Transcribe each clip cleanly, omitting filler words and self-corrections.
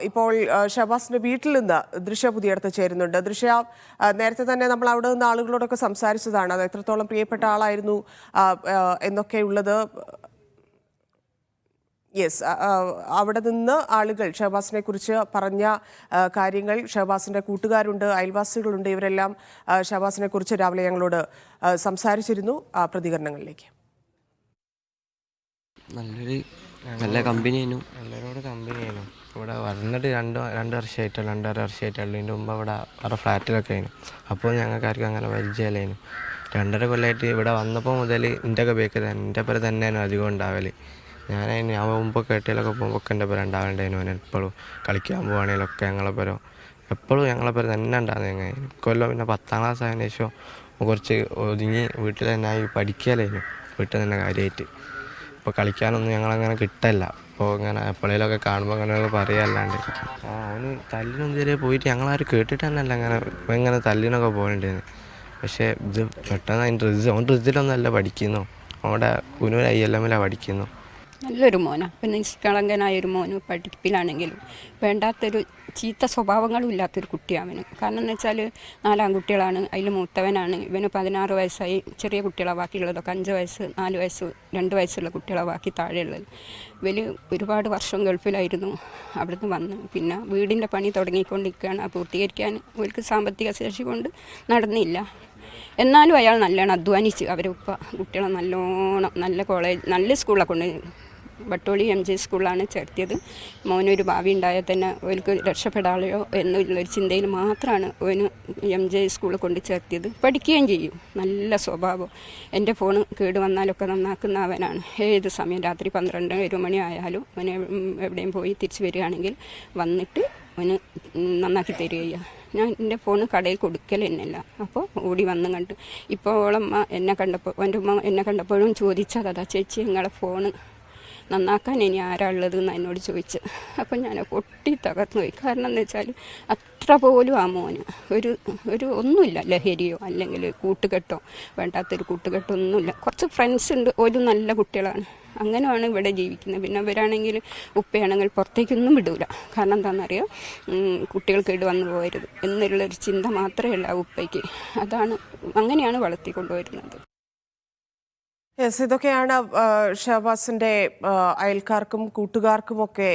ഇപ്പോൾ ഷഹബാസിന്റെ വീട്ടിൽ നിന്ന് ദൃശ്യ പുതിയടത്ത് ചേരുന്നുണ്ട്. ദൃശ്യ, നേരത്തെ തന്നെ നമ്മൾ അവിടെ നിന്ന് ആളുകളോടൊക്കെ സംസാരിച്ചതാണ്. അത് എത്രത്തോളം പ്രിയപ്പെട്ട ആളായിരുന്നു എന്നൊക്കെയുള്ളത്. യെസ്, അവിടെ നിന്ന് ആളുകൾ ഷഹബാസിനെ കുറിച്ച് പറഞ്ഞ കാര്യങ്ങൾ, ഷഹബാസിന്റെ കൂട്ടുകാരുണ്ട്, അയൽവാസികളുണ്ട്, ഇവരെല്ലാം ഷഹബാസിനെ കുറിച്ച് രാവിലെ ഞങ്ങളോട് സംസാരിച്ചിരുന്നു. പ്രതികരണങ്ങളിലേക്ക്. നല്ല കമ്പനിയായിരുന്നു, എല്ലാവരോട് കമ്പനിയായിരുന്നു. ഇവിടെ വന്നിട്ട് രണ്ടര വർഷമായിട്ടുള്ളൂ. ഇതിൻ്റെ മുമ്പ് ഇവിടെ വേറെ ഫ്ലാറ്റിലൊക്കെ ആയിരുന്നു. അപ്പോൾ ഞങ്ങൾക്കാർക്കും അങ്ങനെ പരിചയമില്ലായിരുന്നു. 2.5 കൊല്ലമായിട്ട് ഇവിടെ വന്നപ്പോൾ മുതൽ എൻ്റെ ഒക്കെ ബേക്ക് എൻ്റെ പേര് തന്നെയായിരുന്നു അധികം ഉണ്ടാവല്. ഞാൻ മുമ്പ് കേട്ടിലൊക്കെ പോകുമ്പോൾ എൻ്റെ പേര് ഉണ്ടാവേണ്ടായിരുന്നു. എപ്പോഴും കളിക്കാൻ പോകുകയാണെങ്കിലൊക്കെ എപ്പോഴും ഞങ്ങളെ പേര് തന്നെ ഉണ്ടാകുന്നത്. കൊല്ലം പിന്നെ 10ാം ക്ലാസ് ആയതിനു ശേഷം കുറച്ച് ഒതുങ്ങി വീട്ടിൽ തന്നെ ആയി പഠിക്കലായിരുന്നു, വീട്ടിൽ തന്നെ കാര്യമായിട്ട്. ഇപ്പോൾ കളിക്കാനൊന്നും ഞങ്ങളങ്ങനെ കിട്ടില്ല. അപ്പോൾ ഇങ്ങനെ എപ്പോഴേലൊക്കെ കാണുമ്പോൾ അങ്ങനെ പറയാല്ലാണ്ട് അവന് തല്ലിനൊന്നും ചെറിയ പോയിട്ട് ഞങ്ങളാരും കേട്ടിട്ട് തന്നെയല്ല ഇങ്ങനെ തല്ലിനൊക്കെ പോയിട്ടുണ്ടായിരുന്നു. പക്ഷേ ഇത് പെട്ടെന്ന് അവൻ ഡ്രിസിലൊന്നുമല്ല പഠിക്കുന്നു, അവിടെ കുനൂർ ILM പഠിക്കുന്നു. നല്ലൊരു മോനാണ്. പിന്നെ നിഷ്കളങ്കനായൊരു മോന്. പഠിപ്പിലാണെങ്കിലും വേണ്ടാത്തൊരു ചീത്ത സ്വഭാവങ്ങളും ഇല്ലാത്തൊരു കുട്ടിയാണ്. കാരണം എന്ന് വെച്ചാൽ 4 ആൺകുട്ടികളാണ്, അതിൽ മൂത്തവനാണ്. ഇവന് 16 വയസ്സായി. ചെറിയ കുട്ടികളെ ബാക്കിയുള്ളതൊക്കെ 5 വയസ്സ്, 4 വയസ്സ്, 2 വയസ്സുള്ള കുട്ടികളെ ബാക്കി താഴെയുള്ളത്. ഇവര് ഒരുപാട് വർഷം ഗൾഫിലായിരുന്നു. അവിടുന്ന് വന്ന് പിന്നെ വീടിൻ്റെ പണി തുടങ്ങിക്കൊണ്ടിരിക്കുകയാണ്. പൂർത്തീകരിക്കാൻ അവർക്ക് സാമ്പത്തിക ശേഷി കൊണ്ട് നടന്നില്ല. എന്നാലും അയാൾ നല്ലോണം അധ്വാനിച്ച് അവരുപ്പ കുട്ടികളെ നല്ലോണം നല്ല കോളേജ്, നല്ല സ്കൂളിൽ കൊണ്ട് വട്ടോളി MJ സ്കൂളിലാണ് ചേർത്തിയത്. മോനൊരു ഭാവി ഉണ്ടായാൽ തന്നെ അവർക്ക് രക്ഷപ്പെടാളോ എന്നുള്ളൊരു ചിന്തയിൽ മാത്രമാണ് അവന് MJ സ്കൂളിൽ കൊണ്ട് ചേർത്തിയത്. പഠിക്കുകയും ചെയ്യും, നല്ല സ്വഭാവം. എൻ്റെ ഫോൺ കേട് വന്നാലൊക്കെ നന്നാക്കുന്ന അവനാണ്. ഏത് സമയം രാത്രി 12-1 മണി ആയാലും അവന് എവിടെയും പോയി തിരിച്ച് വരികയാണെങ്കിൽ വന്നിട്ട് അവന് നന്നാക്കി തരികയ്യ. ഞാൻ എൻ്റെ ഫോൺ കടയിൽ കൊടുക്കൽ തന്നെയല്ല. അപ്പോൾ ഓടി വന്ന് കണ്ട് ഇപ്പോൾ ഓളമ്മ എന്നെ കണ്ടപ്പോൾ, എൻ്റെ ഉമ്മ എന്നെ കണ്ടപ്പോഴും ചോദിച്ചതാ, ചേച്ചി നിങ്ങളെ ഫോണ് നന്നാക്കാൻ ഇനി ആരാ ഉള്ളതെന്ന് എന്നോട് ചോദിച്ച്. അപ്പം ഞാൻ പൊട്ടി തകർന്നു പോയി. കാരണം എന്ന് വെച്ചാൽ അത്ര പോലും ആ മോന് ഒരു ഒന്നുമില്ല, ലഹരിയോ അല്ലെങ്കിൽ കൂട്ടുകെട്ടോ, വേണ്ടാത്തൊരു കൂട്ടുകെട്ടോ ഒന്നുമില്ല. കുറച്ച് ഫ്രണ്ട്സ് ഉണ്ട്, ഒരു നല്ല കുട്ടികളാണ്. അങ്ങനെയാണ് ഇവിടെ ജീവിക്കുന്നത്. പിന്നെ അവരാണെങ്കിൽ ഉപ്പയാണെങ്കിൽ പുറത്തേക്കൊന്നും വിടൂല. കാരണം എന്താണെന്നറിയാം, കുട്ടികൾ കേട് വന്നു പോകരുത് എന്നുള്ളൊരു ചിന്ത മാത്രമേ ഉള്ളൂ ആ ഉപ്പയ്ക്ക്. അങ്ങനെയാണ് വളർത്തിക്കൊണ്ടുവരുന്നത്. യെസ്, ഇതൊക്കെയാണ് ഷഹബാസിന്റെ അയൽക്കാർക്കും കൂട്ടുകാർക്കുമൊക്കെ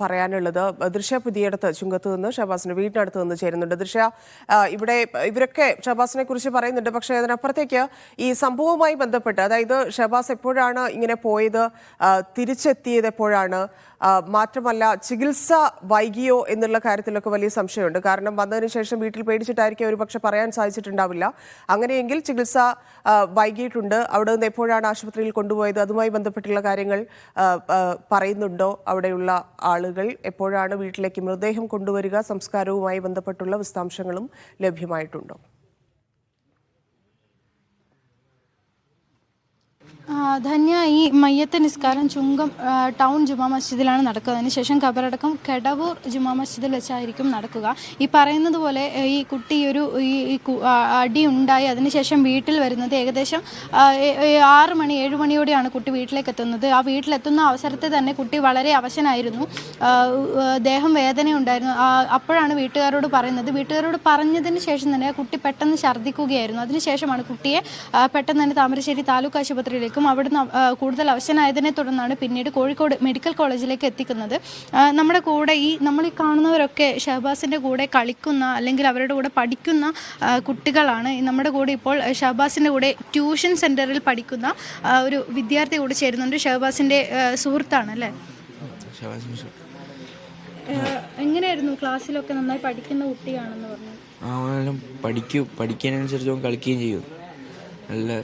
പറയാനുള്ളത്. ദൃശ്യ പുതിയടത്ത് ചുങ്കത്ത് നിന്ന് ഷഹബാസിന്റെ വീടിനടുത്ത് നിന്ന് ചേരുന്നുണ്ട്. ദൃശ്യ, ഇവിടെ ഇവരൊക്കെ ഷഹബാസിനെ കുറിച്ച് പറയുന്നുണ്ട്. പക്ഷേ അതിനപ്പുറത്തേക്ക് ഈ സംഭവവുമായി ബന്ധപ്പെട്ട്, അതായത് ഷഹബാസ് എപ്പോഴാണ് ഇങ്ങനെ പോയത്, തിരിച്ചെത്തിയത് എപ്പോഴാണ്, മാത്രമല്ല ചികിത്സ വൈകിയോ എന്നുള്ള കാര്യത്തിലൊക്കെ വലിയ സംശയമുണ്ട്. കാരണം വന്നതിന് ശേഷം വീട്ടിൽ പേടിച്ചിട്ടായിരിക്കും ഒരു പക്ഷെ പറയാൻ സാധിച്ചിട്ടുണ്ടാവില്ല. അങ്ങനെയെങ്കിൽ ചികിത്സ വൈകിയിട്ടുണ്ട്, അവിടെ നിന്ന് എപ്പോഴാണ് ആശുപത്രിയിൽ കൊണ്ടുപോയത്, അതുമായി ബന്ധപ്പെട്ടുള്ള കാര്യങ്ങൾ പറയുന്നുണ്ടോ അവിടെയുള്ള ആളുകൾ? എപ്പോഴാണ് വീട്ടിലേക്ക് മൃതദേഹം കൊണ്ടുവരിക, സംസ്കാരവുമായി ബന്ധപ്പെട്ടുള്ള വിശദാംശങ്ങളും ലഭ്യമായിട്ടുണ്ടോ? ധന്യ, ഈ മയ്യത്ത് നിസ്കാരം ചുങ്കം ടൗൺ ജുമാ മസ്ജിദിലാണ് നടക്കുക. അതിനുശേഷം ഖബറടക്കം കെടവൂർ ജുമാ മസ്ജിദിൽ വെച്ചായിരിക്കും നടക്കുക. ഈ പറയുന്നത് പോലെ ഈ കുട്ടി ഈ അടി ഉണ്ടായി അതിനുശേഷം വീട്ടിൽ വരുന്നത് ഏകദേശം 6 മണി 7 മണിയോടെയാണ് കുട്ടി വീട്ടിലേക്ക് എത്തുന്നത്. ആ വീട്ടിലെത്തുന്ന അവസരത്തിൽ തന്നെ കുട്ടി വളരെ അവശനായിരുന്നു, ദേഹം വേദനയുണ്ടായിരുന്നു. അപ്പോഴാണ് വീട്ടുകാരോട് പറയുന്നത്. വീട്ടുകാരോട് പറഞ്ഞതിന് ശേഷം തന്നെ കുട്ടി പെട്ടെന്ന് ഛർദ്ദിക്കുകയായിരുന്നു. അതിനുശേഷമാണ് കുട്ടിയെ പെട്ടെന്ന് തന്നെ താമരശ്ശേരി താലൂക്ക് ആശുപത്രിയിലേക്ക്, അവിടുന്ന് കൂടുതൽ അവശനായതിനെ തുടർന്നാണ് പിന്നീട് കോഴിക്കോട് മെഡിക്കൽ കോളേജിലേക്ക് എത്തിക്കുന്നത്. നമ്മുടെ കൂടെ നമ്മൾ ഈ കാണുന്നവരൊക്കെ ഷഹബാസിൻ്റെ കൂടെ കളിക്കുന്ന അല്ലെങ്കിൽ അവരുടെ കൂടെ പഠിക്കുന്ന കുട്ടികളാണ്. നമ്മുടെ കൂടെ ഇപ്പോൾ ഷഹബാസിൻ്റെ കൂടെ ട്യൂഷൻ സെൻറ്ററിൽ പഠിക്കുന്ന ഒരു വിദ്യാർത്ഥി കൂടെ ചേരുന്നുണ്ട്. ഷഹബാസിൻ്റെ സുഹൃത്താണ് അല്ലേ? എങ്ങനെയായിരുന്നു ക്ലാസ്സിലൊക്കെ? നന്നായി പഠിക്കുന്ന കുട്ടിയാണെന്ന് പറഞ്ഞു. പഠിക്കാനനുസരിച്ച് അവൻ കളിക്കുകയും ചെയ്യും. നല്ല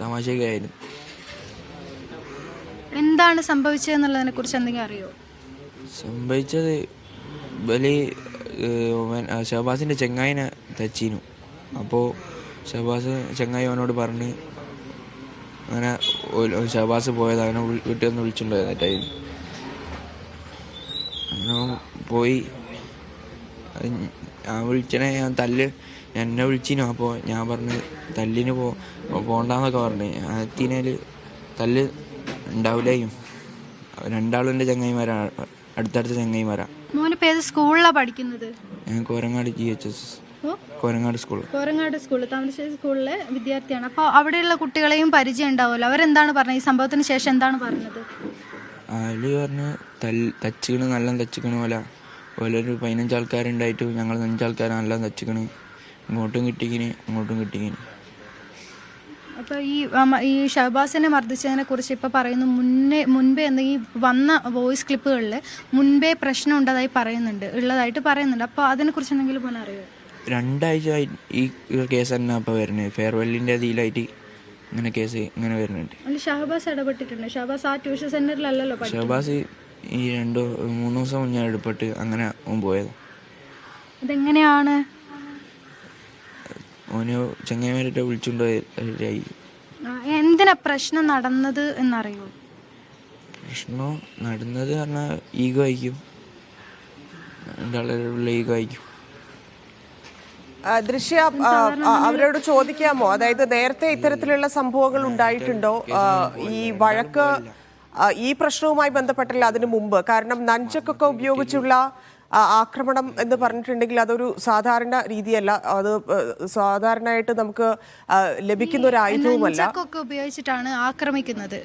തമാശയൊക്കെ ആയിരുന്നു. എന്താണ് സംഭവിച്ചതെന്നുള്ളതിനെ കുറിച്ച് എന്തെങ്കിലും അറിയോ? സംഭവിച്ചത് ഷഹബാസിൻ്റെ ചെങ്ങായിനെ തച്ചീനു. അപ്പോൾ ചെങ്ങായി അവനോട് പറഞ്ഞ് അങ്ങനെ ഷഹബാസ് പോയത് അവനെ വീട്ടിൽ നിന്ന് വിളിച്ചിട്ടുണ്ടായിരുന്നു. ടൈം അങ്ങനെ പോയി വിളിച്ചനെ എന്നെ വിളിച്ചിനു. അപ്പോൾ ഞാൻ പറഞ്ഞ് തല്ലിന് പോണ്ടെന്നൊക്കെ പറഞ്ഞ്. എത്തിനേൽ തല്ല് ഉണ്ടാവില്ലേയും. 2 ആളും എൻ്റെ ചങ്ങായിമാരാണ്. അടുത്തടുത്ത ചങ്ങായിമാരാ. മോനിപ്പോൾ ഏത് സ്കൂളിലാണ് പഠിക്കുന്നത്? ഞാൻ Korangad GHS, Korangad school. Korangad school, Thamarassery സ്കൂളിലെ വിദ്യാർത്ഥിയാണ്. അപ്പോൾ അവിടെയുള്ള കുട്ടികളെയും പരിചയം ഉണ്ടാവുമല്ലോ. അവരെന്താണ് പറഞ്ഞത്? ഈ സംഭവത്തിന് ശേഷം എന്താണ് പറഞ്ഞത്? അതിൽ പറഞ്ഞ് തച്ചിക്കണ്, നല്ല തച്ചിക്കണ് പോലെ ഒരു 15 ആൾക്കാരുണ്ടായിട്ട് ഞങ്ങൾ 5 ആൾക്കാർ നല്ല തച്ചിക്കണ്, ഇങ്ങോട്ടും കിട്ടിക്കിന് അങ്ങോട്ടും കിട്ടിക്കിന്. അപ്പോൾ ഈ ഷഹബാസിനെ മർദ്ദിച്ചതിനെ കുറിച്ച് ഇപ്പോൾ പറയുന്നു, മുൻപേ എന്തെങ്കിലും വന്ന വോയിസ് ക്ലിപ്പുകളിൽ മുൻപേ പ്രശ്നം ഉള്ളതായിട്ട് പറയുന്നുണ്ട്. അപ്പോൾ അതിനെക്കുറിച്ച് എന്തെങ്കിലും പോലും അറിയുമോ? 2 ആഴ്ച ഈ കേസ് തന്നെ അപ്പോൾ വരുന്നത്. ഫെയർവെല്ലിൻ്റെ ഇതിലായിട്ട് ഇങ്ങനെ കേസ് ഇങ്ങനെ വരുന്നുണ്ട്. അതിൽ ഷഹബാസ് ഇടപെട്ടിട്ടുണ്ട്. ഷഹബാസ് ആ ട്യൂഷൻ സെന്ററിലല്ലല്ലോ പഠിക്കുന്നത്. ഷഹബാസ് ഈ 2-3 ദിവസം മുന്നേ ഇടപെട്ട് അങ്ങനെ പോയത്. അതെങ്ങനെയാണ്? ഓന് ചങ്ങായിമാരുടെ വിളിച്ചുകൊണ്ടായി. എന്തിനാ പ്രശ്നം നടന്നത് എന്നറിയോ? പ്രശ്നം നടന്നത് പറഞ്ഞാൽ ഈഗോ ആയിരിക്കും, രണ്ടാളുള്ള ഈഗോ ആയിരിക്കും. ദൃശ്യ, അവരോട് ചോദിക്കാമോ? അതായത് നേരത്തെ ഇത്തരത്തിലുള്ള സംഭവങ്ങൾ ഉണ്ടായിട്ടുണ്ടോ? ഈ വഴക്ക് ഈ പ്രശ്നവുമായി ബന്ധപ്പെട്ടില്ല അതിനു മുമ്പ്? കാരണം നഞ്ചക്കൊക്കെ ഉപയോഗിച്ചുള്ള ആക്രമണം എന്ന് പറഞ്ഞിട്ടുണ്ടെങ്കിൽ അതൊരു സാധാരണ രീതിയല്ല, അത് സാധാരണയായിട്ട് നമുക്ക് ലഭിക്കുന്ന ഒരു ആയുധവുമല്ല. നഞ്ചക്കൊക്കെ ഉപയോഗിച്ചിട്ടാണ് ആക്രമിക്കുന്നത്.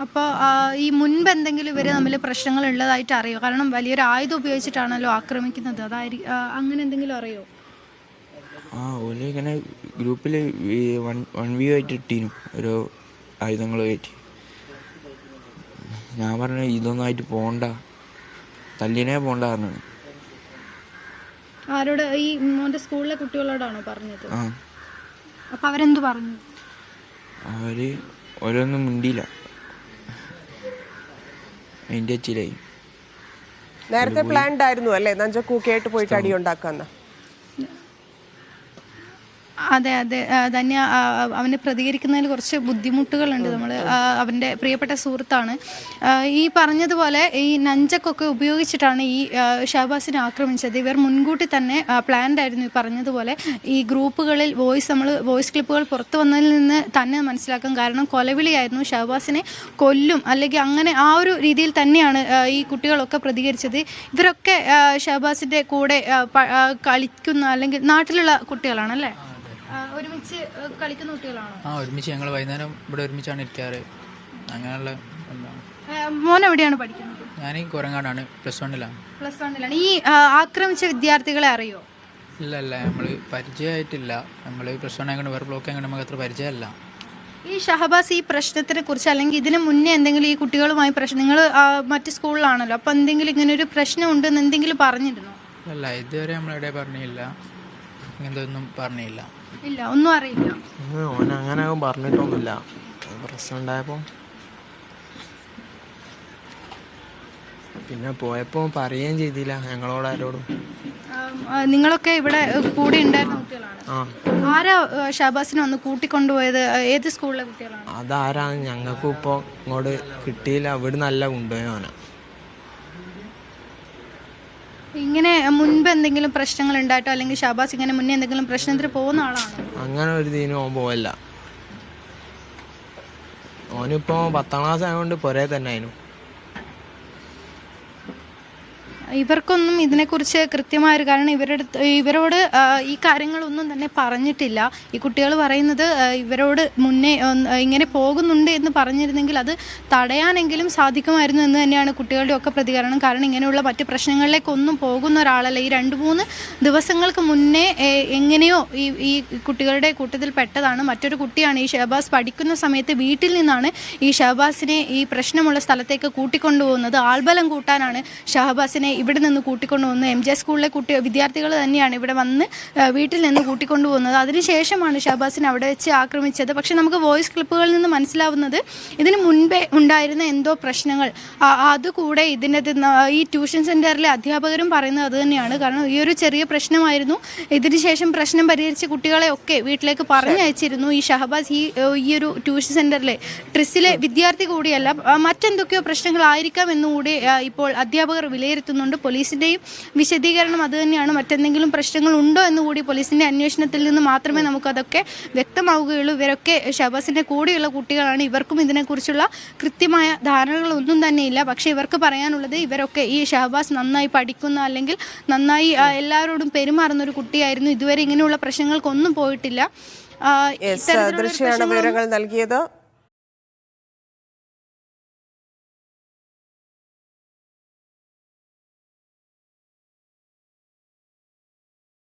അപ്പോൾ ഈ മുൻപ് എന്തെങ്കിലും ഇവർ തമ്മിൽ പ്രശ്നങ്ങൾ ഉള്ളതായിട്ട് അറിയോ? കാരണം വലിയൊരു ആയുധം ഉപയോഗിച്ചിട്ടാണല്ലോ ആക്രമിക്കുന്നത്. അതായിരിക്കും അങ്ങനെ എന്തെങ്കിലും അറിയോ? ഓല് ഇങ്ങനെ ഗ്രൂപ്പിൽ 1v ആയിട്ട് ഇട്ടീനു ഓരോ ആയുധങ്ങൾ കയറ്റി. ഞാൻ പറഞ്ഞു ഇതൊന്നും ആയിട്ട് പോണ്ട, തല്ലിനെ പോണ്ട പറഞ്ഞു. ആരോട്? ഈ മോൻ്റെ സ്കൂളിലെ കുട്ടികളോടാണോ പറഞ്ഞത്? അപ്പം അവരെന്ത് പറഞ്ഞു? ഓരോന്നും മിണ്ടിയില്ല, അതിൻ്റെ അച്ചിലായി. നേരത്തെ പ്ലാൻഡ് ആയിരുന്നു അല്ലേ നഞ്ചക്കൂക്കയായിട്ട് പോയിട്ട് അടി ഉണ്ടാക്കാന്ന്? അതെ ധന്യ, അവന് പ്രതികരിക്കുന്നതിൽ കുറച്ച് ബുദ്ധിമുട്ടുകളുണ്ട്. നമ്മൾ അവൻ്റെ പ്രിയപ്പെട്ട സുഹൃത്താണ്. ഈ പറഞ്ഞതുപോലെ ഈ നഞ്ചക്കൊക്കെ ഉപയോഗിച്ചിട്ടാണ് ഈ ഷഹബാസിനെ ആക്രമിച്ചത്. ഇവർ മുൻകൂട്ടി തന്നെ പ്ലാൻഡ് ആയിരുന്നു. ഈ പറഞ്ഞതുപോലെ ഈ ഗ്രൂപ്പുകളിൽ വോയിസ് ക്ലിപ്പുകൾ പുറത്തു വന്നതിൽ നിന്ന് തന്നെ മനസ്സിലാക്കാം. കാരണം കൊലവിളിയായിരുന്നു, ഷഹബാസിനെ കൊല്ലും അല്ലെങ്കിൽ അങ്ങനെ ആ ഒരു രീതിയിൽ തന്നെയാണ് ഈ കുട്ടികളൊക്കെ പ്രതികരിച്ചത്. ഇവരൊക്കെ ഷഹബാസിൻ്റെ കൂടെ കളിക്കുന്ന അല്ലെങ്കിൽ നാട്ടിലുള്ള കുട്ടികളാണല്ലേ? ഒരുമിച്ച് കളിക്കുന്ന കുട്ടികളാണോ? ഒരുമിച്ച് ഞങ്ങൾ വൈകുന്നേരം ഇവിടെ ഒരുമിച്ചാണ് ഇരിക്കാറ്. അങ്ങനെയുള്ള മോൻ എവിടെയാണ് പഠിക്കുന്നത്? ഞാൻ കോരങ്ങാടാണ്, +1-ലാണ്. +1-ലാണ്. ഈ ആക്രമിച്ച വിദ്യാർത്ഥികളെ അറിയോ? ഇല്ല, നമ്മൾ പരിചയമായിട്ടില്ല. നമ്മൾ +1 ആയതുകൊണ്ട് വേറെ ബ്ലോക്ക് ആയതുകൊണ്ട് നമുക്ക് അത്ര പരിചയമല്ല. ഈ ഷഹബാസ് ഈ പ്രശ്നത്തിനെ കുറിച്ച് അല്ലെങ്കിൽ ഇതിന് മുന്നേ എന്തെങ്കിലും ഈ കുട്ടികളുമായി പ്രശ്നം, നിങ്ങൾ മറ്റ് സ്കൂളിലാണല്ലോ, അപ്പോൾ എന്തെങ്കിലും ഇങ്ങനെ ഒരു പ്രശ്നം ഉണ്ടെന്ന് എന്തെങ്കിലും പറഞ്ഞിരുന്നോ? അല്ല, ഇതുവരെ നമ്മളെവിടെ പറഞ്ഞില്ല, ഇങ്ങനത്തെ ഒന്നും പറഞ്ഞില്ല. ഇല്ല, ഒന്നും അറിയില്ല. ഓൻ അങ്ങനെ പറഞ്ഞിട്ടൊന്നുമില്ല. പ്രശ്നം ഉണ്ടായപ്പോൾ പിന്നെ പോയപ്പോൾ പറയുകയും ചെയ്തില്ല ഞങ്ങളോട് ആരോടും. നിങ്ങളൊക്കെ ഇവിടെ കൂടെ ഉണ്ടായിരുന്ന കുട്ടികളാണ്. ആരാ ഷഹബാസിനെ വന്ന് കൂട്ടിക്കൊണ്ടുപോയത്? ഏത് സ്കൂളിലെ കുട്ടികളാണ്? അതാരാണ് ഞങ്ങൾക്കും ഇപ്പോൾ ഇങ്ങോട്ട് കിട്ടിയില്ല. ഇവിടെ നല്ല കൊണ്ടുപോയവനാ. ഇങ്ങനെ മുൻപ് എന്തെങ്കിലും പ്രശ്നങ്ങൾ ഉണ്ടായിട്ടോ അല്ലെങ്കിൽ ഷഹബാസ് ഇങ്ങനെ മുന്നേ എന്തെങ്കിലും പ്രശ്നത്തിന് പോകുന്ന ആളാണോ? അങ്ങനെ ഒരു ഇതിനും ഓൻ പോവല്ല. ഓനിപ്പോൾ 10ാം ക്ലാസ് ആയതുകൊണ്ട് പുറേ തന്നെ ആയിരുന്നു. ഇവർക്കൊന്നും ഇതിനെക്കുറിച്ച് കൃത്യമായൊരു കാരണം ഇവരോട് ഈ കാര്യങ്ങളൊന്നും തന്നെ പറഞ്ഞിട്ടില്ല. ഈ കുട്ടികൾ പറയുന്നത് ഇവരോട് മുന്നേ ഇങ്ങനെ പോകുന്നുണ്ട് എന്ന് പറഞ്ഞിരുന്നെങ്കിൽ അത് തടയാനെങ്കിലും സാധിക്കുമായിരുന്നു എന്ന് തന്നെയാണ് കുട്ടികളുടെ ഒക്കെ പ്രതികരണം. കാരണം ഇങ്ങനെയുള്ള മറ്റ് പ്രശ്നങ്ങളിലേക്കൊന്നും പോകുന്ന ഒരാളല്ല. ഈ 2-3 ദിവസങ്ങൾക്ക് മുന്നേ എങ്ങനെയോ ഈ കുട്ടികളുടെ കൂട്ടത്തിൽ പെട്ടതാണ്. മറ്റൊരു കുട്ടിയാണ് ഈ ഷഹബാസ് പഠിക്കുന്ന സമയത്ത് വീട്ടിൽ നിന്നാണ് ഈ ഷഹബാസിനെ ഈ പ്രശ്നമുള്ള സ്ഥലത്തേക്ക് കൂട്ടിക്കൊണ്ടുപോകുന്നത്. ആൾബലം കൂട്ടാനാണ് ഷഹബാസിനെ ഇവിടെ നിന്ന് കൂട്ടിക്കൊണ്ടുപോകുന്നത്. MJ സ്കൂളിലെ വിദ്യാർത്ഥികൾ തന്നെയാണ് ഇവിടെ വന്ന് വീട്ടിൽ നിന്ന് കൂട്ടിക്കൊണ്ടുപോകുന്നത്. അതിനുശേഷമാണ് ഷഹബാസിനെ അവിടെ വെച്ച് ആക്രമിച്ചത്. പക്ഷെ നമുക്ക് വോയിസ് ക്ലിപ്പുകളിൽ നിന്ന് മനസ്സിലാവുന്നത് ഇതിന് മുൻപേ ഉണ്ടായിരുന്ന എന്തോ പ്രശ്നങ്ങൾ, അതുകൂടെ ഈ ട്യൂഷൻ സെൻറ്ററിലെ അധ്യാപകരും പറയുന്നത് അത് തന്നെയാണ്. കാരണം ഈ ഒരു ചെറിയ പ്രശ്നമായിരുന്നു. ഇതിനുശേഷം പ്രശ്നം പരിഹരിച്ച കുട്ടികളെ ഒക്കെ വീട്ടിലേക്ക് പറഞ്ഞയച്ചിരുന്നു. ഈ ഷഹബാസ് ഈ ഒരു ട്യൂഷൻ സെൻറ്ററിലെ ട്രിസ്സിലെ വിദ്യാർത്ഥി കൂടിയല്ല, മറ്റെന്തൊക്കെയോ പ്രശ്നങ്ങളായിരിക്കാം എന്നുകൂടി ഇപ്പോൾ അധ്യാപകർ വിലയിരുത്തുന്നുണ്ട്. പറയുന്നുണ്ട്. പോലീസിൻ്റെയും വിശദീകരണം അത് തന്നെയാണ്. മറ്റെന്തെങ്കിലും പ്രശ്നങ്ങൾ ഉണ്ടോ എന്ന് കൂടി പോലീസിൻ്റെ അന്വേഷണത്തിൽ നിന്ന് മാത്രമേ നമുക്കതൊക്കെ വ്യക്തമാവുകയുള്ളൂ. ഇവരൊക്കെ ഷഹബാസിൻ്റെ കൂടെയുള്ള കുട്ടികളാണ്. ഇവർക്കും ഇതിനെക്കുറിച്ചുള്ള കൃത്യമായ ധാരണകളൊന്നും തന്നെയില്ല. പക്ഷേ ഇവർക്ക് പറയാനുള്ളത് ഇവരൊക്കെ ഈ ഷഹബാസ് നന്നായി പഠിക്കുന്ന അല്ലെങ്കിൽ നന്നായി എല്ലാവരോടും പെരുമാറുന്ന ഒരു കുട്ടിയായിരുന്നു. ഇതുവരെ ഇങ്ങനെയുള്ള പ്രശ്നങ്ങൾക്കൊന്നും പോയിട്ടില്ല. ദൃശ്യമാണ് വിവരങ്ങൾ നൽകിയത്.